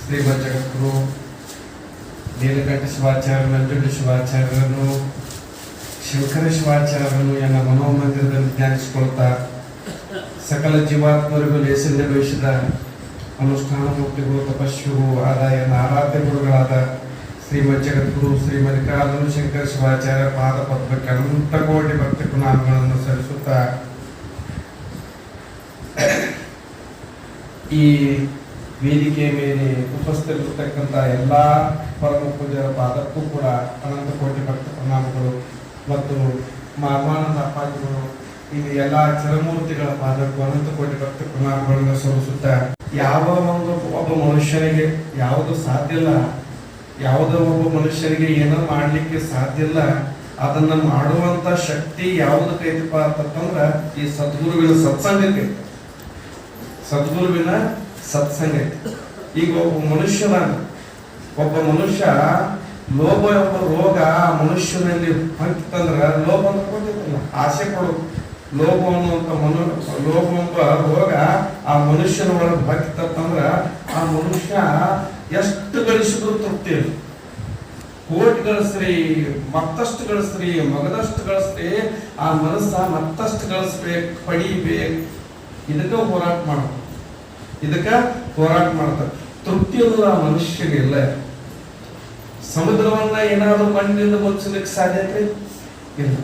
ಶ್ರೀಮದ್ ಜಗದ್ಗುರು ನೀಲಕಂಠ ಶಿವಾಚಾರ್ಯ, ನಂಜುಂಡ ಶಿವಾಚಾರ್ಯರನ್ನು, ಶಂಕರ ಶಿವಾಚಾರ್ಯರನ್ನು ಎಲ್ಲ ಮನೋಮಂದಿರದಲ್ಲಿ ಧ್ಯಾನಿಸಿಕೊಳ್ತಾ ಸಕಲ ಜೀವಾತ್ಮರಿಗೂ ಲೇಸನ್ಯ ಭವಿಷ್ಯದ ಅನುಷ್ಠಾನ ಮೂರ್ತಿಗಳು, ತಪಸ್ವಿಗಳು ಆದ ಎಲ್ಲ ಆರಾಧ್ಯ ಗುರುಗಳಾದ ಶ್ರೀಮದ್ ಜಗದ್ಗುರು ಶ್ರೀ ಮಲ್ಲಿಕಾರ್ಜುನ ಶಂಕರ ಶಿವಾಚಾರ್ಯ ಪಾದ ಪದ್ಮಕ್ಕೆ ಅನಂತ ಕೋಟಿ ಭಕ್ತಿ ಪ್ರಣಾಮಗಳನ್ನು ಸಲ್ಲಿಸುತ್ತಾ ಈ ವೇದಿಕೆ ಮೇಲೆ ಉಪಸ್ಥಿತರಿರತಕ್ಕಂಥ ಎಲ್ಲ ಪರಮ ಪೂಜ್ಯರ ಪಾದಕ್ಕೂ ಕೂಡ ಅನಂತ ಕೋಟಿ ಭಕ್ತಿ ಪ್ರಣಾಮಗಳು ಮತ್ತು ಮಾರ್ಮಾನಂದ ಅಪ್ಪಾಜಿಗಳು ಇಲ್ಲಿ ಎಲ್ಲ ಚರಮೂರ್ತಿಗಳ ಪಾದಕ್ಕೂ ಅನಂತ ಕೋಟಿ ಭಕ್ತಿ ಪ್ರಣಾಮಗಳನ್ನು ಸಲ್ಲಿಸುತ್ತಾ ಯಾವ ಒಬ್ಬ ಮನುಷ್ಯನಿಗೆ ಯಾವುದು ಸಾಧ್ಯ ಇಲ್ಲ, ಯಾವುದೋ ಒಬ್ಬ ಮನುಷ್ಯನಿಗೆ ಏನೋ ಮಾಡ್ಲಿಕ್ಕೆ ಸಾಧ್ಯ ಇಲ್ಲ, ಅದನ್ನ ಮಾಡುವಂತ ಶಕ್ತಿ ಯಾವುದಕ್ಕೈತಪ್ಪ ಅಂತಂದ್ರ ಈ ಸದ್ಗುರುವಿನ ಸತ್ಸಂಗಕ್ಕೆ, ಸದ್ಗುರುವಿನ ಸತ್ಸಂಗ. ಈಗ ಒಬ್ಬ ಮನುಷ್ಯ ಲೋಭ ಎಂಬ ರೋಗ ಮನುಷ್ಯನಲ್ಲಿ ಹೊಂಟಿತಂದ್ರ, ಲೋಭ ಅಂತ ಕೊಟ್ಟಿಲ್ಲ, ಆಸೆ ಪಡು, ಲೋಭ ಅನ್ನುವಂತ ಲೋಭ ಎಂಬ ರೋಗ ಆ ಮನುಷ್ಯನ ಒಳಗೆ ಹೊಂಟಿತಂದ್ರ ಆ ಮನುಷ್ಯ ಎಷ್ಟು ಗಳಿಸಿದ್ರು ತೃಪ್ತಿ ಇಲ್ಲ. ಕೋಟಿ ಗಳಿಸ್ರಿ, ಮತ್ತಷ್ಟು ಗಳಿಸ್ರಿ, ಮಗದಷ್ಟು ಗಳಿಸ್ರಿ, ಆ ಮನಸ್ಸ ಮತ್ತಷ್ಟು ಗಳಿಸ್ಬೇಕು, ಪಡಿಬೇಕು. ಇದಕ್ಕ ಹೋರಾಟ ಮಾಡ್ತಾರೆ, ತೃಪ್ತಿ ಅನ್ನೋದು ಆ ಮನುಷ್ಯನಿಗೆ ಇಲ್ಲ. ಸಮುದ್ರವನ್ನ ಏನಾದ್ರೂ ಮಣ್ಣಿನಿಂದ ಮುಚ್ಚಲಿಕ್ಕೆ ಸಾಧ್ಯತೆ ಇಲ್ಲ.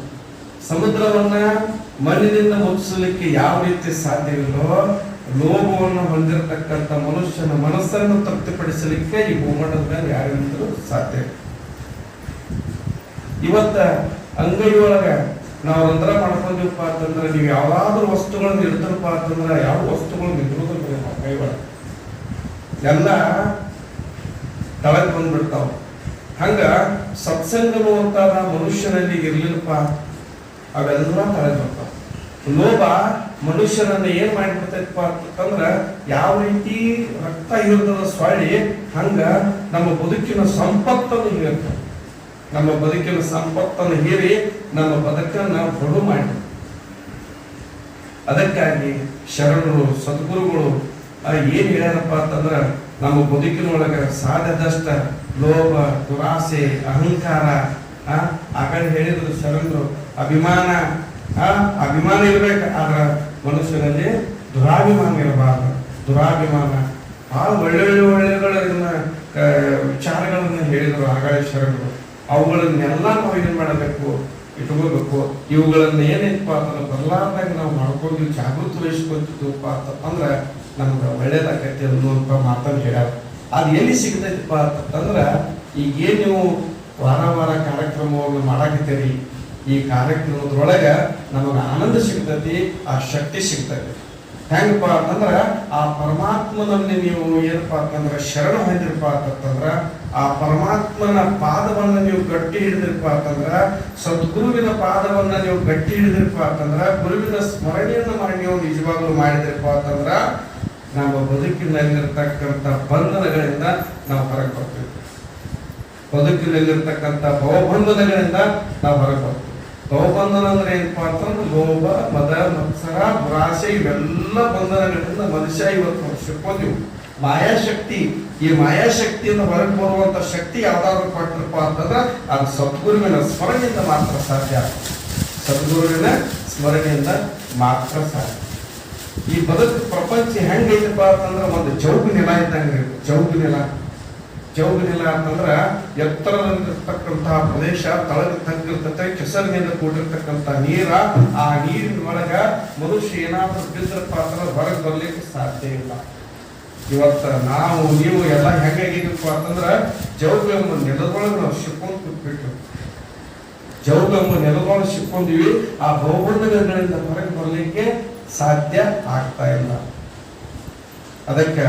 ಸಮುದ್ರವನ್ನ ಮಣ್ಣಿನಿಂದ ಮುಚ್ಚಲಿಕ್ಕೆ ಯಾವ ರೀತಿ ಸಾಧ್ಯವಿಲ್ಲೋ, ಲೋಭವನ್ನು ಹೊಂದಿರತಕ್ಕಂಥ ಮನುಷ್ಯನ ಮನಸ್ಸನ್ನು ತೃಪ್ತಿಪಡಿಸಲಿಕ್ಕೆ ಈ ಭೂಮಂಡಲದ ಮೇಲೆ ಯಾರಿಂದಲೂ ಸಾಧ್ಯ. ಇವತ್ತ ಅಂಗೈಯೊಳಗ ನಾವು ರಂಧ್ರ ಮಾಡ್ಕೊಂಡಿವಪ್ಪ ಅಂತಂದ್ರೆ, ನೀವು ಯಾವ್ದಾದ್ರು ವಸ್ತುಗಳನ್ನ ಇಡ್ತಾರಪ್ಪ ಅಂತಂದ್ರೆ ಯಾವ ವಸ್ತುಗಳನ್ನ ಇಡುವುದಿಲ್ಲ ಕೈ ಒಳಗೆ, ಎಲ್ಲ ತಳಗ್ ಬಂದ್ಬಿಡ್ತಾವ. ಹಂಗ ಸತ್ಸಂಗನು ಅಂತ ಮನುಷ್ಯನಲ್ಲಿ ಇರ್ಲಿಲ್ಲಪ್ಪ, ಅವೆಲ್ಲ ತಳಗ್ ಬರ್ತಾವ. ಲೋಭ ಮನುಷ್ಯನನ್ನ ಏನ್ ಮಾಡಿಬಿಡ್ತೈತಪ್ಪ ಅಂತಂದ್ರ, ಯಾವ ರೀತಿ ರಕ್ತ ಇರ್ತದ ಸೊಳ್ಳಿ, ಹಂಗ ನಮ್ಮ ಬದುಕಿನ ಸಂಪತ್ತನ್ನು ಹೀರ್ತಾವ. ನಮ್ಮ ಬದುಕಿನ ಸಂಪತ್ತನ್ನು ಹೀರಿ ನಮ್ಮ ಬದುಕನ್ನ ಬಡು ಮಾಡಿ. ಅದಕ್ಕಾಗಿ ಶರಣರು ಸದ್ಗುರುಗಳು ಏನ್ ಹೇಳ್ಯಾರಪ್ಪ ಅಂತಂದ್ರ, ನಮ್ಮ ಬದುಕಿನೊಳಗ ಸಾಧ್ಯದಷ್ಟ ಲೋಭ, ದುರಾಸೆ, ಅಹಂಕಾರ, ಆ ಕಡೆ ಹೇಳಿದ್ರು ಶರಣರು, ಅಭಿಮಾನ ಇರ್ಬೇಕು, ಆದ್ರ ಮನುಷ್ಯನಲ್ಲಿ ದುರಾಭಿಮಾನ ಇರಬಾರ್ದು. ದುರಾಭಿಮಾನ ಬಹಳ ಒಳ್ಳೆಗಳ ವಿಚಾರಗಳನ್ನ ಹೇಳಿದ್ರು ಆಗಾಳೆ ಶರಣರು. ಅವುಗಳನ್ನೆಲ್ಲ ನಾವು ಏನ್ ಮಾಡಬೇಕು, ಇಟ್ಕೋಬೇಕು. ಇವುಗಳನ್ನ ಏನೈತಪ್ಪ ಅಂತಂದ್ರೆ ಬದಲಾರ್ದಾಗ ನಾವು ಮಾಡ್ಕೊಂಡು ಜಾಗೃತಿ ವಹಿಸ್ಕೊತಿದ್ವಪ್ಪ ಅಂತಂದ್ರ ನಮ್ಗೆ ಒಳ್ಳೇದಾಗತ್ತೆ ಅನ್ನುವಂಥ ಮಾತನ್ನು ಹೇಳ್ಯಾರ. ಅದು ಎಲ್ಲಿ ಸಿಗ್ತೈತಪ್ಪ ಅಂತಂದ್ರ, ಈಗೇನ್ ನೀವು ವಾರ ಕಾರ್ಯಕ್ರಮವನ್ನು ಮಾಡಾಕತ್ತೀರಿ, ಈ ಕಾರ್ಯಕ್ರಮದೊಳಗ ನಮಗೆ ಆನಂದ ಸಿಗ್ತೈತಿ, ಆ ಶಕ್ತಿ ಸಿಗ್ತೈತಿ. ಹೆಂಗಪ್ಪ ಅಂತಂದ್ರ, ಆ ಪರಮಾತ್ಮನಲ್ಲಿ ನೀವು ಏನಪ್ಪಾ ಅಂತಂದ್ರ ಶರಣ ಹೊಂದಿರಪ್ಪ ಅಂತಂದ್ರ, ಆ ಪರಮಾತ್ಮನ ಪಾದವನ್ನ ನೀವು ಗಟ್ಟಿ ಹಿಡಿದಿರಪ್ಪ ಅಂತಂದ್ರ, ಸದ್ಗುರುವಿನ ಪಾದವನ್ನ ನೀವು ಗಟ್ಟಿ ಹಿಡಿದಿರಪ್ಪ ಅಂತಂದ್ರ, ಗುರುವಿನ ಸ್ಮರಣೆಯನ್ನು ಮಾಡಿ ನೀವು ನಿಜವಾಗ್ಲೂ ಮಾಡಿದಿರಪ್ಪ ಅಂತಂದ್ರ, ನಮ್ಮ ಬದುಕಿನಲ್ಲಿರ್ತಕ್ಕಂಥ ಬಂಧನಗಳಿಂದ ನಾವು ಹೊರಗೆ ಬರ್ತೀವಿ. ಬದುಕಿನಲ್ಲಿರ್ತಕ್ಕಂಥ ಭವಬಂಧನಗಳಿಂದ ನಾವು ಹೊರಗೆ ಬರ್ತೀವಿ. ಭವಬಂಧನ ಅಂದ್ರೆ ಏನಪ್ಪಾ ಅಂತಂದ್ರೆ, ಲೋಭ, ಮದ, ಮತ್ಸರ, ದುರಾಸೆ, ಇವೆಲ್ಲ ಬಂಧನಗಳಿಂದ ಮನುಷ್ಯ ಇವತ್ತು ಸಿಕ್ಕೊಂಡಿವು. ಮಾಯಾಶಕ್ತಿ, ಈ ಮಾಯಾಶಕ್ತಿಯಿಂದ ಹೊರಗೆ ಬರುವಂತ ಶಕ್ತಿ ಯಾವ್ದಾದ್ರು ಕೊಟ್ಟರಪ್ಪ ಅಂತಂದ್ರೆ ಅದು ಸದ್ಗುರುವಿನ ಸ್ಮರಣೆಯಿಂದ ಮಾತ್ರ ಸಾಧ್ಯ. ಸದ್ಗುರುವಿನ ಸ್ಮರಣೆಯಿಂದ ಮಾತ್ರ ಸಾಧ್ಯ. ಈ ಬದುಕು ಪ್ರಪಂಚ ಹೆಂಗೈತಪ್ಪ ಅಂತಂದ್ರೆ ಒಂದು ಚೌಕು ನೆಲ ಇದ್ದಂಗೆ. ಚೌಕು ನೆಲ ಅಂತಂದ್ರ ಎತ್ತರದಲ್ಲಿರ್ತಕ್ಕಂತಹ ಪ್ರದೇಶ, ತಳಗ ತಗ್ಗಿರ್ತತೆ, ಕೆಸರಿನಿಂದ ಕೂಡಿರ್ತಕ್ಕಂಥ ನೀರ. ಆ ನೀರಿನ ಒಳಗ ಮನುಷ್ಯ ಏನಾದ್ರೂ ಬಿದ್ರಪ್ಪ ಅಂತಂದ್ರೆ ಹೊರಗೆ ಬರ್ಲಿಕ್ಕೆ ಸಾಧ್ಯ ಇಲ್ಲ. ಇವತ್ತ ನಾವು ನೀವು ಎಲ್ಲ ಹೆಂಗಾಗಿದೀವಪ್ಪ ಅಂತಂದ್ರ, ಜೌಗು ಎಂಬ ನೆಲದೊಳಗೆ ನಾವು ಸಿಕ್ಕೊಂಡು ಕೂತ್ಬಿಟ್ಟು, ಜೌಗು ಎಂಬ ನೆಲದೊಳಗೆ ಸಿಕ್ಕೊಂಡಿವಿ. ಆ ಬಹುಬಂಧಗಳಿಂದ ಹೊರಗೆ ಬರ್ಲಿಕ್ಕೆ ಸಾಧ್ಯ ಆಗ್ತಾ ಇಲ್ಲ. ಅದಕ್ಕೆ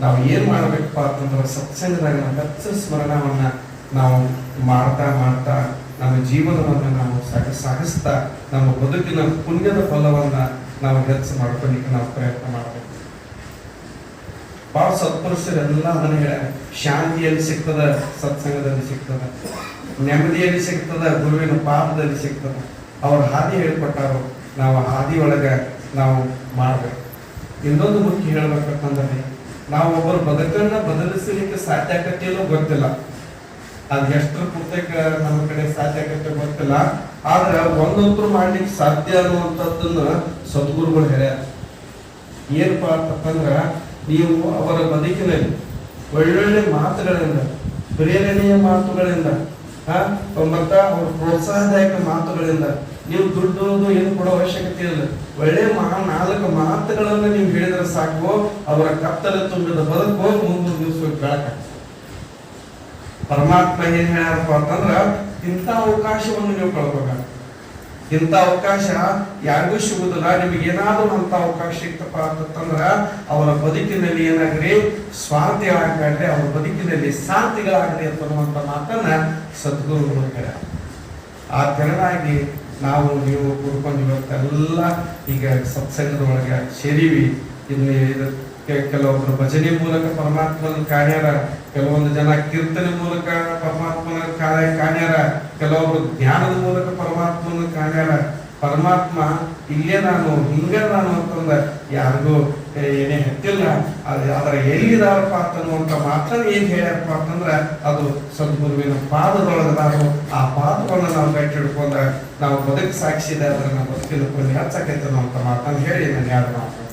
ನಾವು ಏನ್ ಮಾಡ್ಬೇಕಪ್ಪ ಅಂತಂದ್ರೆ, ಸತ್ಸಂಗದಾಗ ಹೆಚ್ಚ ಸ್ಮರಣವನ್ನ ನಾವು ಮಾಡ್ತಾ ನಮ್ಮ ಜೀವನವನ್ನ ನಾವು ಸಾಗಿಸ್ತಾ ನಮ್ಮ ಬದುಕಿನ ಪುಣ್ಯದ ಫಲವನ್ನ ನಾವು ಹೆಚ್ಚು ಮಾಡ್ಕೊಳ್ಳಿಕ್ಕೆ ನಾವು ಪ್ರಯತ್ನ ಮಾಡ್ಬೇಕು. ಬಹಳ ಸತ್ಪುರುಷರೆಲ್ಲ ಅದನ್ನ ಹೇಳ್ಯಾರ. ಶಾಂತಿಯಲ್ಲಿ ಸಿಗ್ತದ, ಸತ್ಸಂಗದಲ್ಲಿ ಸಿಗ್ತದ. ನೆಮ್ಮದಿಯಲ್ಲಿ ಸಿಗ್ತದ, ಗುರುವಿನ ಪಾದದಲ್ಲಿ ಸಿಗ್ತದ. ಅವ್ರ ಹಾದಿ ಹೇಳ್ಕೊಟ್ಟಾರು, ನಾವು ಹಾದಿ ಒಳಗ ನಾವು ಮಾಡ್ಬೇಕು. ಇನ್ನೊಂದು ಮುಖ್ಯ ಹೇಳ್ಬೇಕಂತಂದ್ರೆ, ನಾವು ಒಬ್ಬರು ಬದುಕನ್ನ ಬದಲಿಸಲಿಕ್ಕೆ ಸಾಧ್ಯ ಆಗತ್ತಿಲ್ಲೋ ಗೊತ್ತಿಲ್ಲ. ಅದ್ ಎಷ್ಟರ ಪುಸ್ತಕ ನಮ್ಮ ಕಡೆ ಸಾಧ್ಯ ಆಗತ್ತೆ ಗೊತ್ತಿಲ್ಲ. ಆದ್ರೆ ಒಂದಂತೂ ಮಾಡ್ಲಿಕ್ಕೆ ಸಾಧ್ಯ ಅನ್ನುವಂಥದ್ದನ್ನ ಸದ್ಗುರುಗಳು ಹೇಳ್ಯಾರ. ಏನಪ್ಪಾ ಅಂತಂದ್ರ, ನೀವು ಅವರ ಬದುಕಿನಲ್ಲಿ ಒಳ್ಳೊಳ್ಳೆ ಮಾತುಗಳಿಂದ, ಪ್ರೇರಣೆಯ ಮಾತುಗಳಿಂದ, ಮತ್ತ ಅವ್ರ ಪ್ರೋತ್ಸಾಹದಾಯಕ ಮಾತುಗಳಿಂದ, ನೀವು ದುಡ್ಡು ಏನು ಕೊಡೋ ಅವಶ್ಯಕತೆ ಇಲ್ಲ. ಒಳ್ಳೆ 4 ಮಾತುಗಳನ್ನ ನೀವು ಹೇಳಿದ್ರೆ ಸಾಕು, ಅವರ ಕತ್ತಲ ತುಂಬಿದ ಬದುಕು ಮುಂದಿನ ದಿವಸ ಬೆಳಕ. ಪರಮಾತ್ಮ ಏನ್ ಹೇಳ್ಯಾರಪ್ಪ ಅಂತಂದ್ರ, ಇಂಥ ಅವಕಾಶವನ್ನು ನೀವು ಕಳ್ಕೋಬೇಡ. ಇಂಥ ಅವಕಾಶ ಯಾರಿಗೂ ಸಿಗುದಿಲ್ಲ. ನಿಮಗೆ ಏನಾದ್ರೂ ಅಂತ ಅವಕಾಶ ಸಿಕ್ತಪ್ಪ ಅಂತಂದ್ರ ಅವರ ಬದುಕಿನಲ್ಲಿ ಏನಾಗ್ರಿ, ಸ್ವಾರ್ಥಿಗಳಾಗಬೇಡ್ರಿ, ಅವರ ಬದುಕಿನಲ್ಲಿ ಶಾಂತಿಗಳಾಗ್ರಿ ಅಂತನ್ನುವಂತ ಮಾತನ್ನ ಸದ್ಗುರುಗಳು ಹೇಳ್ಯಾರ. ಆ ತೆರನಾಗಿ ನಾವು ನೀವು ಕೂಡ್ಕೊಂಡು ಇವತ್ತೆಲ್ಲ ಈಗ ಸತ್ಸಂಗದೊಳಗೆ ಸೇರಿವಿ. ಇಲ್ಲಿ ಕೆಲವೊಬ್ರು ಭಜನೆ ಮೂಲಕ ಪರಮಾತ್ಮನ ಕಾಣ್ಯಾರ, ಕೆಲವೊಂದು ಜನ ಕೀರ್ತನೆ ಮೂಲಕ ಪರಮಾತ್ಮನ ಕಾಣ್ಯಾರ, ಕೆಲವೊಬ್ರು ಜ್ಞಾನದ ಮೂಲಕ ಪರಮಾತ್ಮನ ಕಾಣ್ಯಾರ. ಪರಮಾತ್ಮ ಇಲ್ಲೇ ನಾನು, ಹಿಂಗ ನಾನು ಅಂತಂದ ಯಾರಿಗೂ ಏನೇ ಹೆಚ್ಚಿಲ್ಲ. ಅದರ ಎಲ್ಲಿದಾರಪ್ಪ ಅಂತನ್ನುವಂತ ಮಾತನ್ನ ಏನ್ ಹೇಳ್ಯಾರಪ್ಪ ಅಂತಂದ್ರ ಅದು ಸದ್ಗುರುವಿನ ಪಾದದೊಳಗದಾರು. ಆ ಪಾದವನ್ನು ನಾವು ಗಟ್ಟಿ ಹಿಡ್ಕೊಂಡ ನಾವು ಬದುಕು ಸಾಕ್ಷಿದ, ಅದರ ನಮ್ಮ ಬದುಕಿನ ಹೆಚ್ಚಾಕೈತೆ ಅನ್ನುವಂತ ಮಾತನ್ನು ಹೇಳಿ ನಾನು ಯಾರು ಮಾತು